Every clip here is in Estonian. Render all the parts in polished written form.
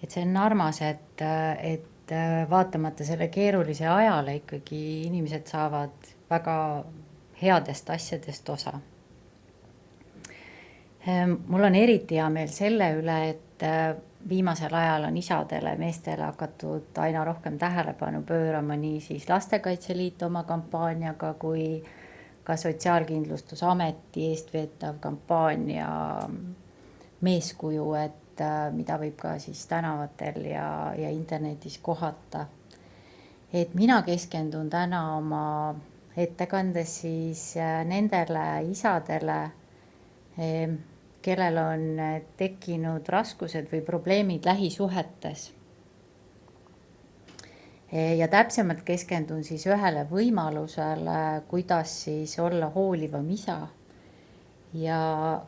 et see on armas, et vaatamata selle keerulise ajale ikkagi inimesed saavad väga headest asjadest osa. Mul on eriti hea meel selle üle, et viimasel ajal on isadele, meestele hakatud aina rohkem tähelepanu pöörama nii siis Lastekaitse Liit oma kampaaniaga kui ka Sotsiaalkindlustusameti eestveetav kampaania Meeskuju, et mida võib ka siis tänavatel ja internetis kohata. Et mina keskendun täna oma ettekandes siis nendele isadele, kellel on tekkinud raskused või probleemid lähisuhetes. Ja täpsemalt keskendun siis ühele võimalusele, kuidas siis olla hoolivam isa ja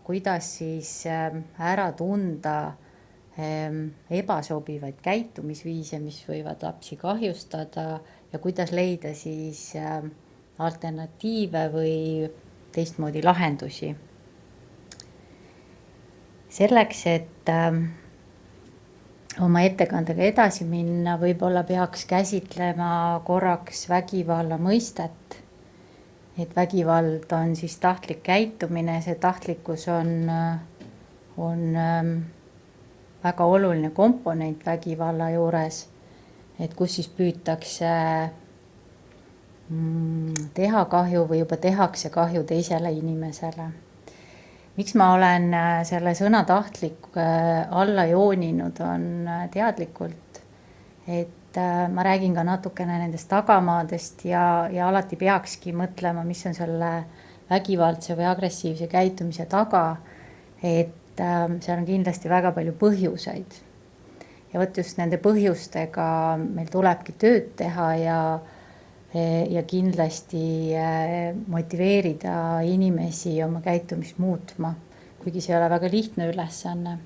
kuidas siis ära tunda ebasobivaid käitumisviise, mis võivad lapsi kahjustada ja kuidas leida siis alternatiive või teistmoodi lahendusi. Selleks, et oma ettekandega edasi minna, võib-olla peaks käsitlema korraks vägivalla mõistet. Et vägivald on siis tahtlik käitumine, see tahtlikkus on väga oluline komponent vägivalla juures, et kus siis püütakse teha kahju või juba tehakse kahju teisele inimesele. Miks ma olen selle sõna tahtlik alla jooninud on teadlikult, et ma räägin ka natukene nendest tagamaadest ja alati peakski mõtlema, mis on selle vägivaldse või agressiivse käitumise taga, et seal on kindlasti väga palju põhjuseid. Ja võt just nende põhjustega meil tulebki tööd teha ja kindlasti motiveerida inimesi oma käitumist muutma, kuigi see ei ole väga lihtne ülesanne.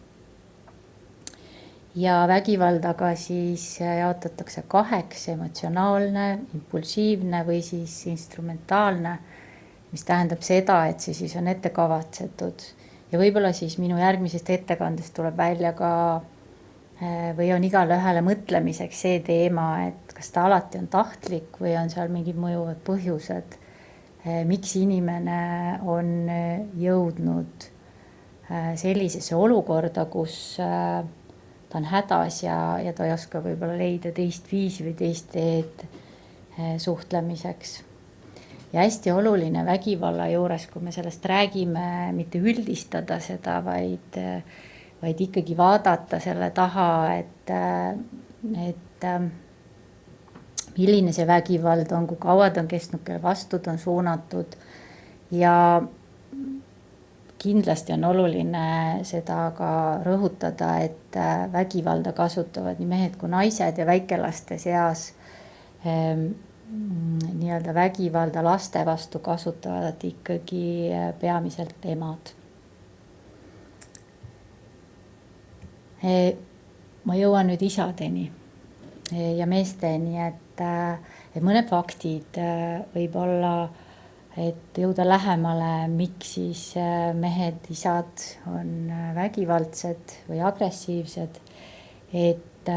Ja vägivaldaga siis jaotatakse kaheks: emotsionaalne, impulsiivne või siis instrumentaalne, mis tähendab seda, et see siis on ette kavatsetud. Ja võib-olla siis minu järgmisest ettekandest tuleb välja ka või on igale ühele mõtlemiseks see teema, et kas ta alati on tahtlik või on seal mingid mõjuvad põhjused, miks inimene on jõudnud sellisesse olukorda, kus ta on hädas ja ta ei oska võib-olla leida teist viisi või teist teed suhtlemiseks. Ja hästi oluline vägivalla juures, kui me sellest räägime, mitte üldistada seda, vaid ikkagi vaadata selle taha, et milline see vägivald on, kui kaua ta on kestnud, kelle vastu ta on suunatud. Ja kindlasti on oluline seda ka rõhutada, et vägivalda kasutavad nii mehed kui naised ja väikelaste seas nii-öelda vägivalda laste vastu kasutavad ikkagi peamiselt emad. Ma jõuan nüüd isadeni ja meesteni, et mõned faktid võib olla, et jõuda lähemale, miks siis mehed, isad on vägivaldsed või agressiivsed. Et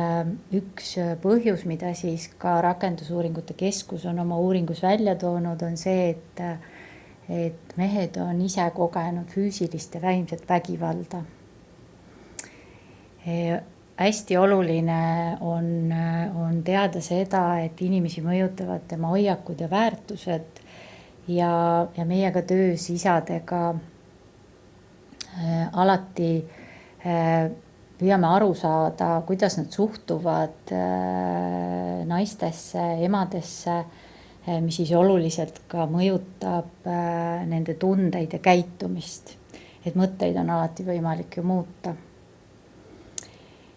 üks põhjus, mida siis ka Rakendusuuringute Keskus on oma uuringus välja toonud, on see, et mehed on ise kogenud füüsilist ja vaimset vägivalda. Hästi oluline on teada seda, et inimesi mõjutavad tema hoiakud ja väärtused ja meiega töös isadega alati püüame aru saada, kuidas nad suhtuvad naistesse, emadesse, mis siis oluliselt ka mõjutab nende tundeid ja käitumist. Et mõtteid on alati võimalik ju muuta.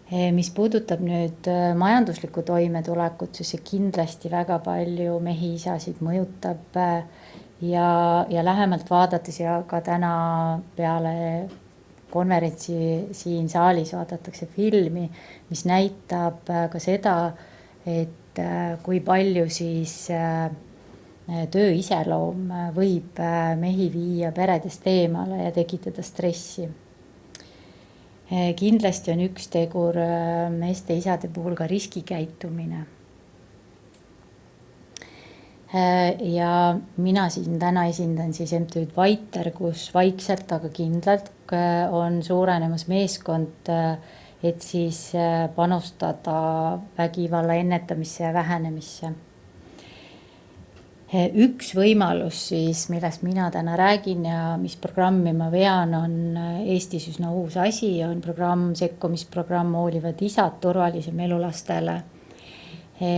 Mis puudutab nüüd majanduslikku toimetulekut, siis see kindlasti väga palju mehi isasid mõjutab ja lähemalt vaadates ja ka täna peale konverentsi siin saalis vaadatakse filmi, mis näitab ka seda, et kui palju siis töö iseloom võib mehi viia peredest eemale ja tekitada stressi. Kindlasti on üks tegur meeste isade puhul ka riskikäitumine. Ja mina siin täna esindan siis MTÜ-d Vaiter, kus vaikselt, aga kindlalt on suurenemas meeskond, et siis panustada vägivalla ennetamisse ja vähenemisse. Üks võimalus siis, millest mina täna räägin ja mis programmi ma vean, on Eestis üsna uus asi, on programm, sekkumisprogramm Hoolivad isad turvalisem elu lastele,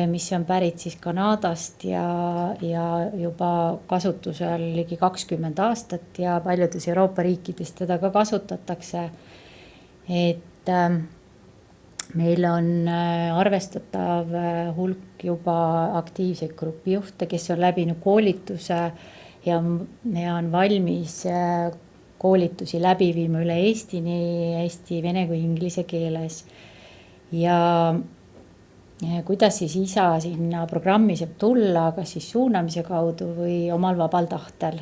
mis on pärit siis Kanadast ja juba kasutusel ligi 20 aastat ja paljudes Euroopa riikides teda ka kasutatakse. Et meil on arvestatav hulk juba aktiivseid grupijuhte, kes on läbinud koolituse ja on valmis koolitusi läbi viima üle Eesti, nii eesti, vene kui inglise keeles. Ja kuidas siis isa sinna programmi saab tulla, kas siis suunamise kaudu või omal vabal tahtel.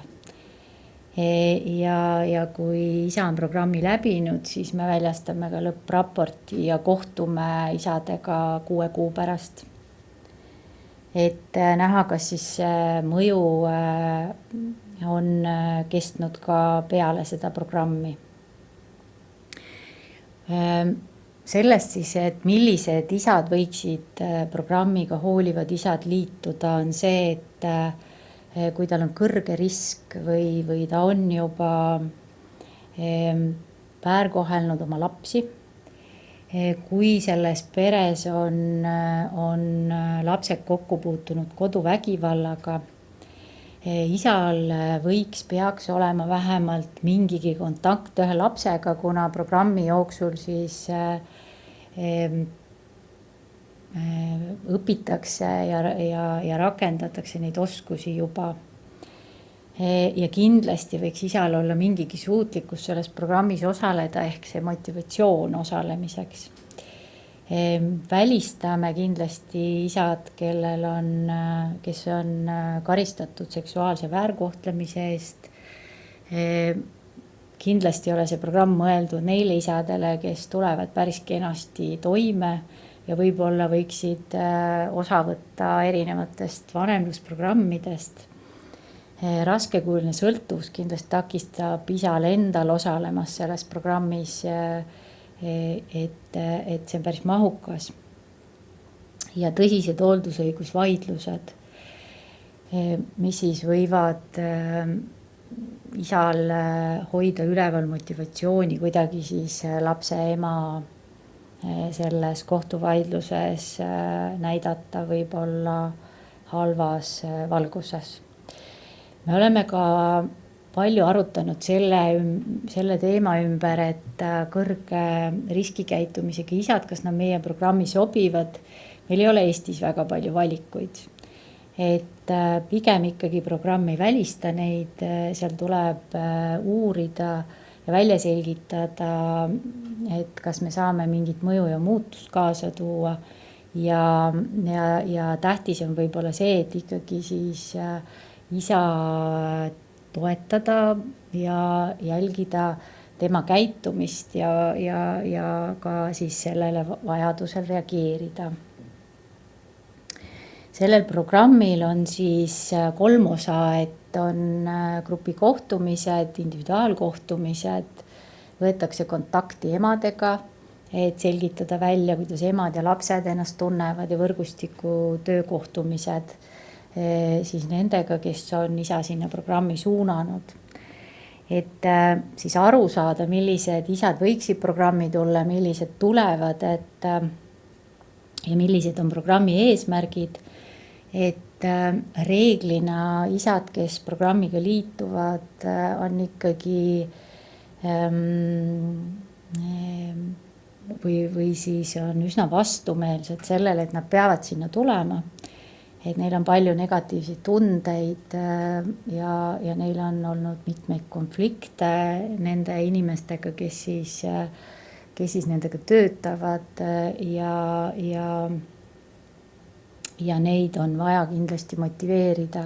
Ja kui isa on programmi läbinud, siis me väljastame ka lõppraporti ja kohtume isadega 6 kuu pärast. Et näha, kas siis mõju on kestnud ka peale seda programmi. Sellest siis, et millised isad võiksid programmiga Hoolivad isad liituda, on see, et kui tal on kõrge risk või ta on juba väärkohelnud oma lapsi, kui selles peres on lapsed kokku puutunud koduvägivallaga, isal peaks olema vähemalt mingigi kontakt ühe lapsega, kuna programmi jooksul siis õpitakse ja rakendatakse neid oskusi juba. Ja kindlasti võiks isal olla mingigi suutlikkus selles programmis osaleda, ehk see motivatsioon osalemiseks. Välistame kindlasti isad, kes on karistatud seksuaalse väärkohtlemise eest. Kindlasti ei ole see programm mõeldud neile isadele, kes tulevad päris kenasti toime ja võib-olla võiksid osa võtta erinevatest vanemlusprogrammidest. Raskekujuline sõltuvus kindlasti takistab isal endal osalemas selles programmis, et see on päris mahukas. Ja tõsised hooldusõigusvaidlused, mis siis võivad isal hoida üleval motivatsiooni kuidagi siis lapse ema selles kohtuvaidluses näidata võib-olla halvas valguses. Me oleme ka palju arutanud selle teema ümber, et kõrge riskikäitumisega isad, kas nad meie programmi sobivad. Meil ei ole Eestis väga palju valikuid. Et pigem ikkagi programm ei välista neid, seal tuleb uurida ja välja selgitada, et kas me saame mingit mõju ja muutust kaasa tuua. Ja tähtis on võib-olla see, et ikkagi siis isa toetada ja jälgida tema käitumist ja ka siis sellele vajadusel reageerida. Sellel programmil on siis 3 osa, et on grupi kohtumised, individuaalkohtumised, võetakse kontakti emadega, et selgitada välja, kuidas emad ja lapsed ennast tunnevad ja võrgustiku töökohtumised siis nendega, kes on isa sinna programmi suunanud. Et siis aru saada, millised isad võiksid programmi tulla, millised tulevad, ja millised on programmi eesmärgid. Et reeglina isad, kes programmiga liituvad, on ikkagi või siis on üsna vastumeelsed sellele, et nad peavad sinna tulema. Et neil on palju negatiivseid tundeid ja neil on olnud mitmeid konflikte nende inimestega, kes siis nendega töötavad ja neid on vaja kindlasti motiveerida.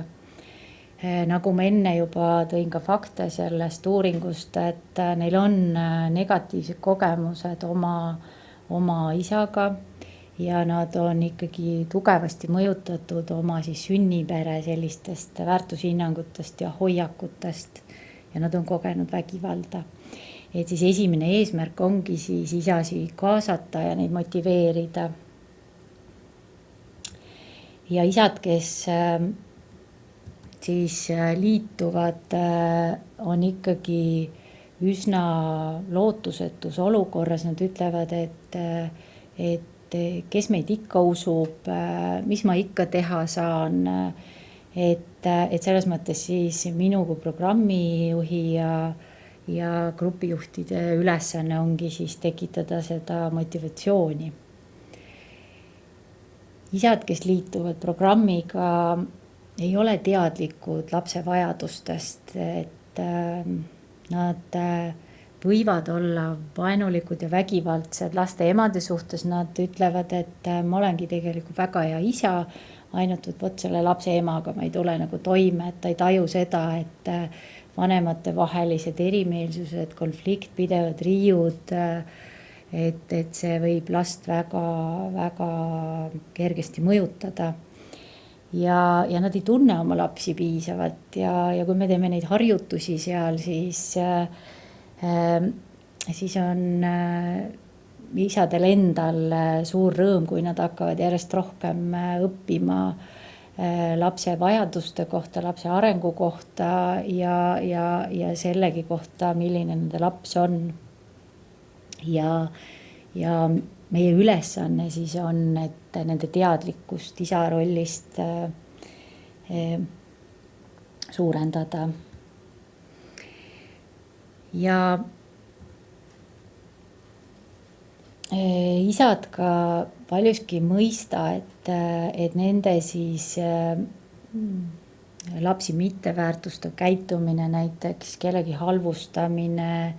Nagu ma enne juba tõin ka fakte sellest uuringust, et neil on negatiivsed kogemused oma isaga ja nad on ikkagi tugevasti mõjutatud oma siis sünnipere sellistest väärtushinnangutest ja hoiakutest ja nad on kogenud vägivalda. Et siis esimene eesmärk ongi siis isasi kaasata ja neid motiveerida. Ja isad, kes siis liituvad, on ikkagi üsna lootusetus olukorras. Nad ütlevad, et kes meid ikka usub, mis ma ikka teha saan. Et selles mõttes siis minu kui programmijuhi ja grupijuhtide ülesanne ongi siis tekitada seda motivatsiooni. Isad, kes liituvad programmiga, ei ole teadlikud lapse vajadustest, et nad võivad olla vaenulikud ja vägivaldsed laste emade suhtes. Nad ütlevad, et ma olengi tegelikult väga hea isa, ainult võt selle lapse emaga ma ei tule nagu toime, et ta ei taju seda, et vanemate vahelised erimeelsused, konflikt, pidevad riiud, et see võib last väga, väga kergesti mõjutada. Ja nad ei tunne oma lapsi piisavalt ja kui me teeme neid harjutusi seal, siis on isadel endal suur rõõm, kui nad hakkavad järjest rohkem õppima lapse vajaduste kohta, lapse arengu kohta ja sellegi kohta, milline nende laps on. Ja meie ülesanne siis on, et nende teadlikkust isa rollist suurendada. Ja isad ka paljuski mõista, et nende siis lapsi mitteväärtustav käitumine, näiteks kellegi halvustamine,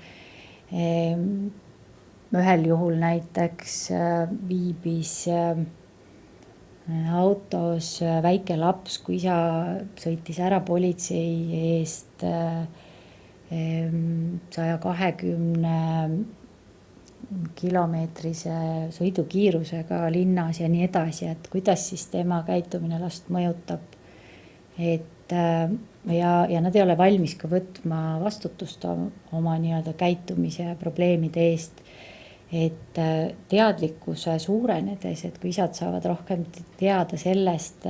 ühel juhul näiteks viibis autos väike laps, kui isa sõitis ära politsei eest 120 kilomeetrise sõidukiirusega linnas ja nii edasi, et kuidas siis tema käitumine last mõjutab. Ja nad ei ole valmis ka võtma vastutust oma nii-öelda käitumise probleemide eest. Et teadlikkuse suurenedes, et kui isad saavad rohkem teada sellest,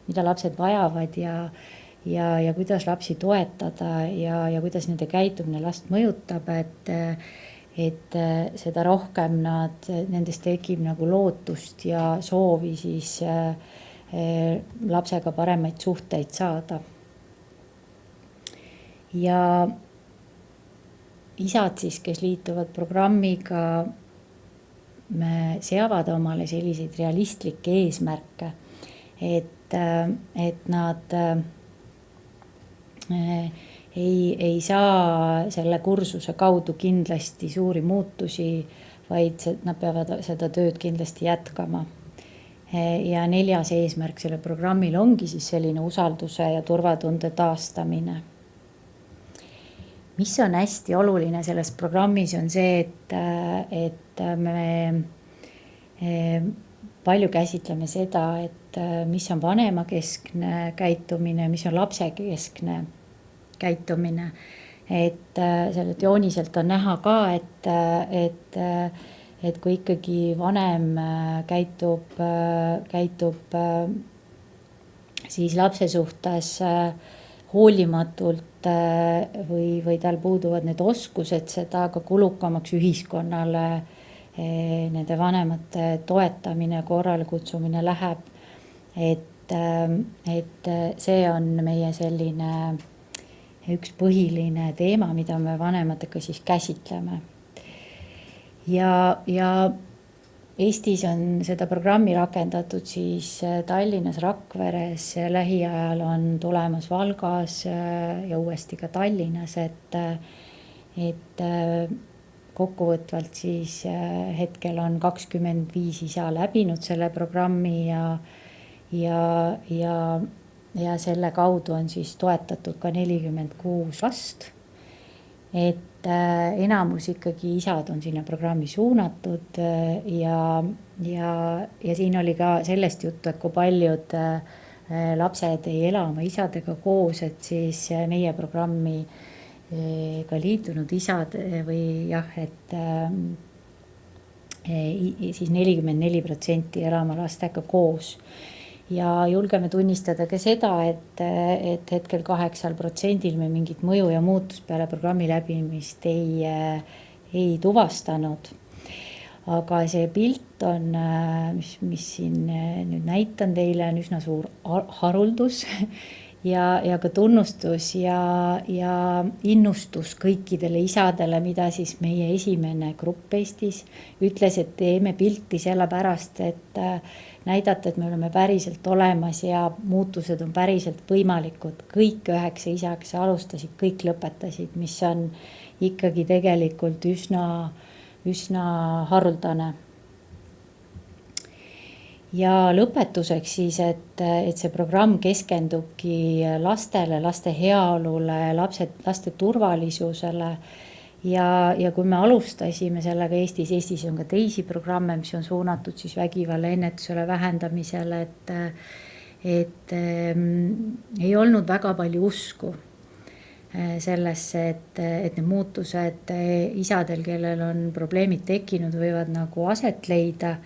mida lapsed vajavad ja kuidas lapsi toetada ja kuidas nende käitumine last mõjutab, et seda rohkem nendest tekib nagu lootust ja soovi siis lapsega paremaid suhteid saada. Ja isad siis, kes liituvad programmiga, seavad omale selliseid realistlikke eesmärke, et nad ei saa selle kursuse kaudu kindlasti suuri muutusi, vaid nad peavad seda tööd kindlasti jätkama. Ja 4. eesmärk selle programmil ongi siis selline usalduse ja turvatunde taastamine. Mis on hästi oluline selles programmis on see, et me palju käsitleme seda, et mis on vanemakeskne käitumine, mis on lapsekeskne käitumine. Et sellelt jooniselt on näha ka, et kui ikkagi vanem käitub siis lapse suhtes hoolimatult või tal puuduvad need oskused, seda ka kulukamaks ühiskonnale nende vanemate toetamine, korrale kutsumine läheb. Et see on meie selline üks põhiline teema, mida me vanematega siis käsitleme. Ja Eestis on seda programmi rakendatud siis Tallinnas, Rakveres, lähiajal on tulemas Valgas ja uuesti ka Tallinnas, et kokkuvõtvalt siis hetkel on 25 isa läbinud selle programmi ja ja selle kaudu on siis toetatud ka 46 last. Et enamus ikkagi isad on sinna programmi suunatud ja siin oli ka sellest juttu, et kui paljud lapsed ei ela oma isadega koos, et siis meie programmi ka liitunud isad või jah, et siis 44% ela oma lastega koos. Ja julgeme tunnistada ka seda, et hetkel 8% me mingit mõju ja muutust peale programmi läbimist ei tuvastanud. Aga see pilt on, mis siin nüüd näitan teile, on üsna suur haruldus ja ka tunnustus ja innustus kõikidele isadele, mida siis meie esimene grupp Eestis ütles, et teeme pilti sellepärast, et näidata, et me oleme päriselt olemas ja muutused on päriselt võimalikud. Kõik 9 isa, kes alustasid, kõik lõpetasid, mis on ikkagi tegelikult üsna haruldane. Ja lõpetuseks siis, et see programm keskendubki lastele, laste heaolule, laste turvalisusele. Ja kui me alustasime sellega Eestis on ka teisi programme, mis on suunatud siis vägivalla ennetusele, vähendamisele, et ei olnud väga palju usku sellesse, et need muutused isadel, kellel on probleemid tekkinud, võivad nagu aset leida.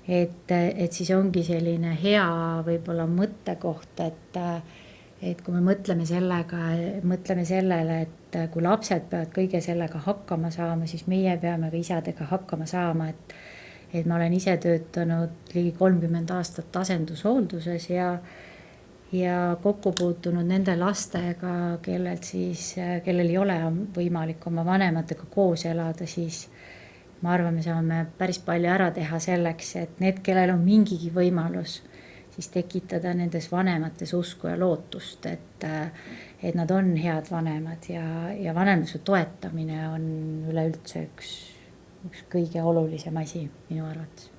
Et siis ongi selline hea võib-olla mõttekoht, et kui me mõtleme sellele, et kui lapsed peavad kõige sellega hakkama saama, siis meie peame ka isadega hakkama saama, et ma olen ise töötanud ligi 30 aastat asendushoolduses ja kokku puutunud nende lastega, kellel ei ole võimalik oma vanematega koos elada, siis ma arvan, me saame päris palju ära teha selleks, et need, kellel on mingigi võimalus, siis tekitada nendes vanemates usku ja lootust, et nad on head vanemad ja vanemluse toetamine on üleüldse üks kõige olulisem asi minu arvates.